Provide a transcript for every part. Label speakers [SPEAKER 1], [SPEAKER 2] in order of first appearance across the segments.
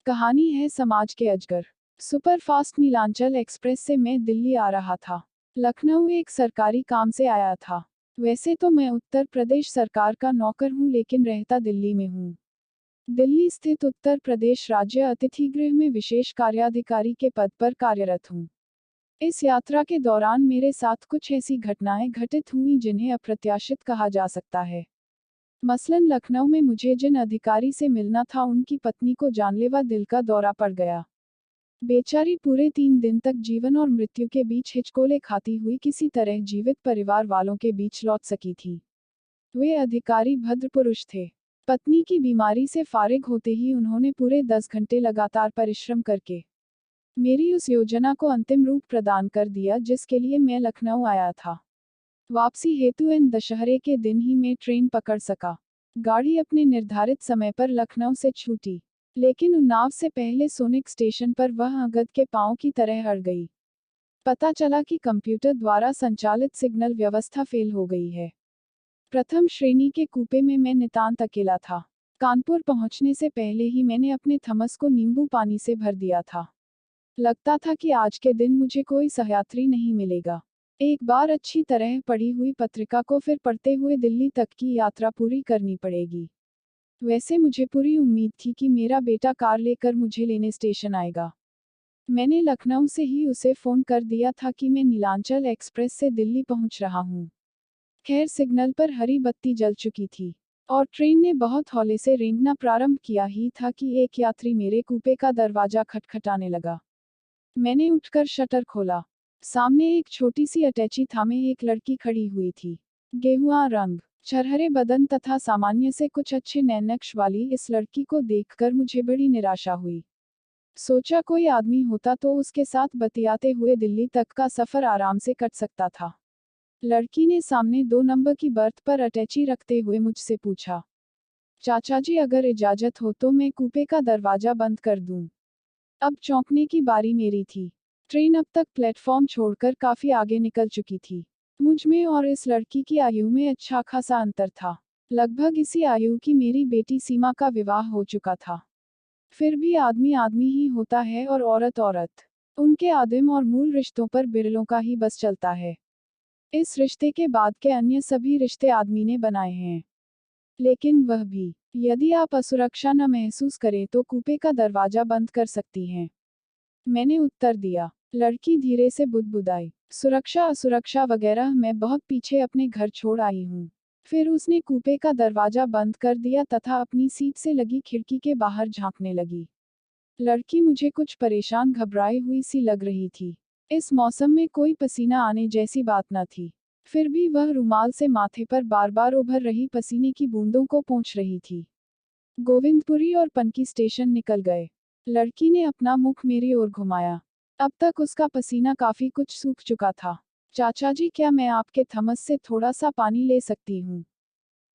[SPEAKER 1] कहानी है समाज के अजगर। सुपरफास्ट नीलांचल एक्सप्रेस से मैं दिल्ली आ रहा था। लखनऊ एक सरकारी काम से आया था। वैसे तो मैं उत्तर प्रदेश सरकार का नौकर हूँ, लेकिन रहता दिल्ली में हूँ। दिल्ली स्थित उत्तर प्रदेश राज्य अतिथि गृह में विशेष कार्याधिकारी के पद पर कार्यरत हूँ। इस यात्रा के दौरान मेरे साथ कुछ ऐसी घटनाएं घटित हुई जिन्हें अप्रत्याशित कहा जा सकता है। मसलन लखनऊ में मुझे जिन अधिकारी से मिलना था, उनकी पत्नी को जानलेवा दिल का दौरा पड़ गया। बेचारी पूरे 3 दिन तक जीवन और मृत्यु के बीच हिचकोले खाती हुई किसी तरह जीवित परिवार वालों के बीच लौट सकी थी। वे अधिकारी भद्र पुरुष थे। पत्नी की बीमारी से फारिग होते ही उन्होंने पूरे 10 घंटे लगातार परिश्रम करके मेरी उस योजना को अंतिम रूप प्रदान कर दिया जिसके लिए मैं लखनऊ आया था। वापसी हेतु इन दशहरे के दिन ही मैं ट्रेन पकड़ सका। गाड़ी अपने निर्धारित समय पर लखनऊ से छूटी, लेकिन उन्नाव से पहले सोनिक स्टेशन पर वह अगद के पांव की तरह अड़ गई। पता चला कि कंप्यूटर द्वारा संचालित सिग्नल व्यवस्था फेल हो गई है। प्रथम श्रेणी के कूपे में मैं नितांत अकेला था। कानपुर पहुंचने से पहले ही मैंने अपने थमस को नींबू पानी से भर दिया था। लगता था कि आज के दिन मुझे कोई सहयात्री नहीं मिलेगा। एक बार अच्छी तरह पढ़ी हुई पत्रिका को फिर पढ़ते हुए दिल्ली तक की यात्रा पूरी करनी पड़ेगी। वैसे मुझे पूरी उम्मीद थी कि मेरा बेटा कार लेकर मुझे लेने स्टेशन आएगा। मैंने लखनऊ से ही उसे फ़ोन कर दिया था कि मैं नीलांचल एक्सप्रेस से दिल्ली पहुंच रहा हूं। खैर, सिग्नल पर हरी बत्ती जल चुकी थी और ट्रेन ने बहुत हौले से रेंगना प्रारंभ किया ही था कि एक यात्री मेरे कूपे का दरवाजा खटखटाने लगा। मैंने उठकर शटर खोला। सामने एक छोटी सी अटैची थामे एक लड़की खड़ी हुई थी। गेहुआ रंग, छरहरे बदन तथा सामान्य से कुछ अच्छे नैनक्श वाली इस लड़की को देखकर मुझे बड़ी निराशा हुई। सोचा कोई आदमी होता तो उसके साथ बतियाते हुए दिल्ली तक का सफर आराम से कट सकता था। लड़की ने सामने 2 नंबर की बर्थ पर अटैची रखते हुए मुझसे पूछा, चाचा जी, अगर इजाजत हो तो मैं कूपे का दरवाजा बंद कर दूं। अब चौंकने की बारी मेरी थी। ट्रेन अब तक प्लेटफॉर्म छोड़कर काफी आगे निकल चुकी थी। मुझ में और इस लड़की की आयु में अच्छा खासा अंतर था। लगभग इसी आयु की मेरी बेटी सीमा का विवाह हो चुका था। फिर भी आदमी आदमी ही होता है और औरत औरत। उनके आदिम और मूल रिश्तों पर बिरलों का ही बस चलता है। इस रिश्ते के बाद के अन्य सभी रिश्ते आदमी ने बनाए हैं। लेकिन वह भी, यदि आप असुरक्षा न महसूस करें तो कूपे का दरवाजा बंद कर सकती हैं। मैंने उत्तर दिया। लड़की धीरे से बुदबुदाई, सुरक्षा असुरक्षा वगैरह मैं बहुत पीछे अपने घर छोड़ आई हूँ। फिर उसने कूपे का दरवाजा बंद कर दिया तथा अपनी सीट से लगी खिड़की के बाहर झांकने लगी। लड़की मुझे कुछ परेशान घबराई हुई सी लग रही थी। इस मौसम में कोई पसीना आने जैसी बात न थी। फिर भी वह रुमाल से माथे पर बार बार उभर रही पसीने की बूंदों को पोंछ रही थी। गोविंदपुरी और पनकी स्टेशन निकल गए। लड़की ने अपना मुख मेरी ओर घुमाया। अब तक उसका पसीना काफी कुछ सूख चुका था। चाचा जी, क्या मैं आपके थमस से थोड़ा सा पानी ले सकती हूँ?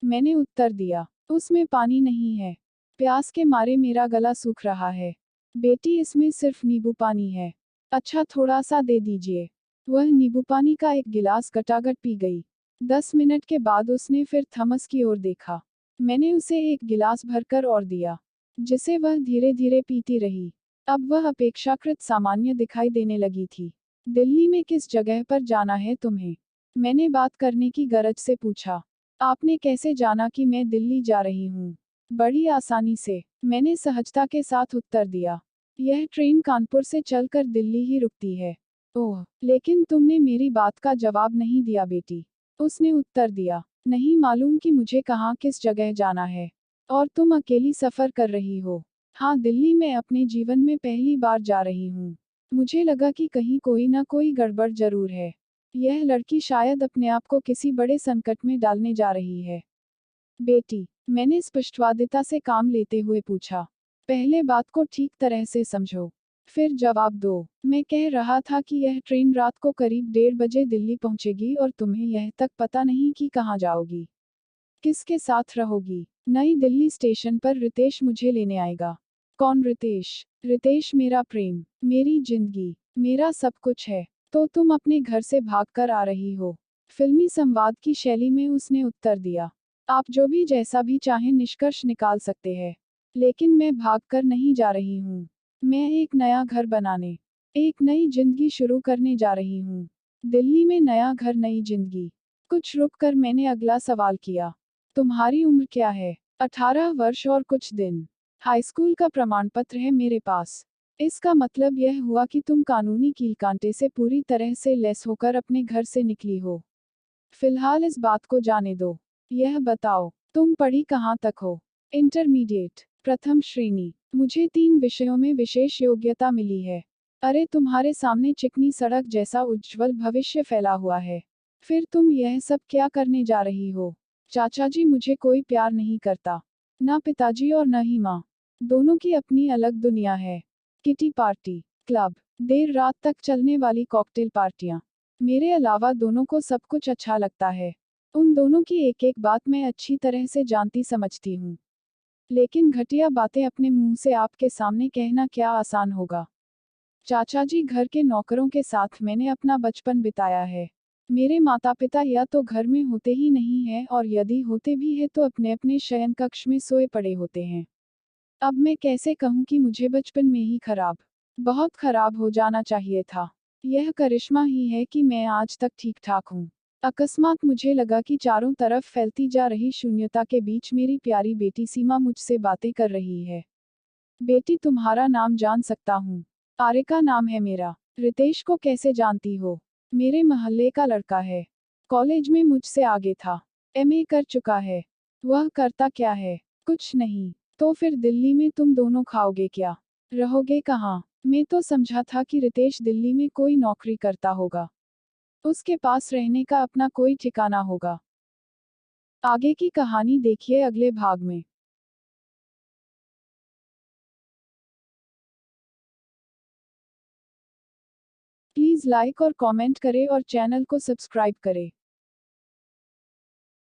[SPEAKER 1] मैंने उत्तर दिया। उसमें पानी नहीं है। प्यास के मारे मेरा गला सूख रहा है। बेटी, इसमें सिर्फ नींबू पानी है। अच्छा, थोड़ा सा दे दीजिए। वह नींबू पानी का एक गिलास गटागट पी गई। 10 मिनट के बाद उसने फिर थमस की ओर देखा। मैंने उसे एक गिलास भरकर और दिया, जिसे वह धीरे धीरे पीती रही। अब वह अपेक्षाकृत सामान्य दिखाई देने लगी थी। दिल्ली में किस जगह पर जाना है तुम्हें? मैंने बात करने की गरज से पूछा। आपने कैसे जाना कि मैं दिल्ली जा रही हूँ? बड़ी आसानी से, मैंने सहजता के साथ उत्तर दिया। यह ट्रेन कानपुर से चलकर दिल्ली ही रुकती है। ओह, लेकिन तुमने मेरी बात का जवाब नहीं दिया बेटी। उसने उत्तर दिया। नहीं मालूम कि मुझे कहाँ किस जगह जाना है। और तुम अकेली सफर कर रही हो? हाँ, दिल्ली में अपने जीवन में पहली बार जा रही हूँ। मुझे लगा कि कहीं कोई ना कोई गड़बड़ जरूर है। यह लड़की शायद अपने आप को किसी बड़े संकट में डालने जा रही है। बेटी, मैंने स्पष्टवादिता से काम लेते हुए पूछा, पहले बात को ठीक तरह से समझो, फिर जवाब दो। मैं कह रहा था कि यह ट्रेन रात को करीब 1:30 बजे दिल्ली पहुंचेगी और तुम्हें यह तक पता नहीं कि कहाँ जाओगी, किसके साथ रहोगी। नई दिल्ली स्टेशन पर रितेश मुझे लेने आएगा। कौन रितेश? रितेश मेरा प्रेम, मेरी जिंदगी, मेरा सब कुछ है। तो तुम अपने घर से भागकर आ रही हो? फिल्मी संवाद की शैली में उसने उत्तर दिया। आप जो भी जैसा भी चाहें निष्कर्ष निकाल सकते हैं। लेकिन मैं भागकर नहीं जा रही हूँ। मैं एक नया घर बनाने, एक नई जिंदगी शुरू करने जा रही हूँ। दिल्ली में नया घर, नई जिंदगी। कुछ रुककर मैंने अगला सवाल किया। तुम्हारी उम्र क्या है? 18 वर्ष और कुछ दिन। हाई स्कूल का प्रमाण पत्र है मेरे पास। इसका मतलब यह हुआ कि तुम कानूनी कीलकांटे से पूरी तरह से लैस होकर अपने घर से निकली हो। फिलहाल इस बात को जाने दो। यह बताओ, तुम पढ़ी कहाँ तक हो? इंटरमीडिएट, प्रथम श्रेणी। मुझे 3 विषयों में विशेष योग्यता मिली है। अरे तुम्हारे सामने चिकनी सड़क जैसा उज्ज्वल भविष्य फैला हुआ है। फिर तुम यह सब क्या करने जा रही हो? चाचा जी, मुझे कोई प्यार नहीं करता। ना पिताजी और न ही माँ। दोनों की अपनी अलग दुनिया है। किटी पार्टी, क्लब, देर रात तक चलने वाली कॉकटेल पार्टियां। मेरे अलावा दोनों को सब कुछ अच्छा लगता है। उन दोनों की एक एक बात मैं अच्छी तरह से जानती समझती हूँ। लेकिन घटिया बातें अपने मुंह से आपके सामने कहना क्या आसान होगा? चाचा जी, घर के नौकरों के साथ मैंने अपना बचपन बिताया है। मेरे माता पिता या तो घर में होते ही नहीं हैं, और यदि होते भी हैं तो अपने अपने शयन कक्ष में सोए पड़े होते हैं। अब मैं कैसे कहूँ कि मुझे बचपन में ही बहुत खराब हो जाना चाहिए था। यह करिश्मा ही है कि मैं आज तक ठीक ठाक हूँ। अकस्मात मुझे लगा कि चारों तरफ फैलती जा रही शून्यता के बीच मेरी प्यारी बेटी सीमा मुझसे बातें कर रही है। बेटी, तुम्हारा नाम जान सकता हूँ? आरिका नाम है मेरा। रितेश को कैसे जानती हो? मेरे मोहल्ले का लड़का है। कॉलेज में मुझसे आगे था। एमए कर चुका है। वह करता क्या है? कुछ नहीं। तो फिर दिल्ली में तुम दोनों खाओगे क्या? रहोगे कहाँ? मैं तो समझा था कि रितेश दिल्ली में कोई नौकरी करता होगा। उसके पास रहने का अपना कोई ठिकाना होगा। आगे की कहानी देखिए अगले भाग में। प्लीज़ लाइक और कमेंट करें और चैनल को सब्सक्राइब करें।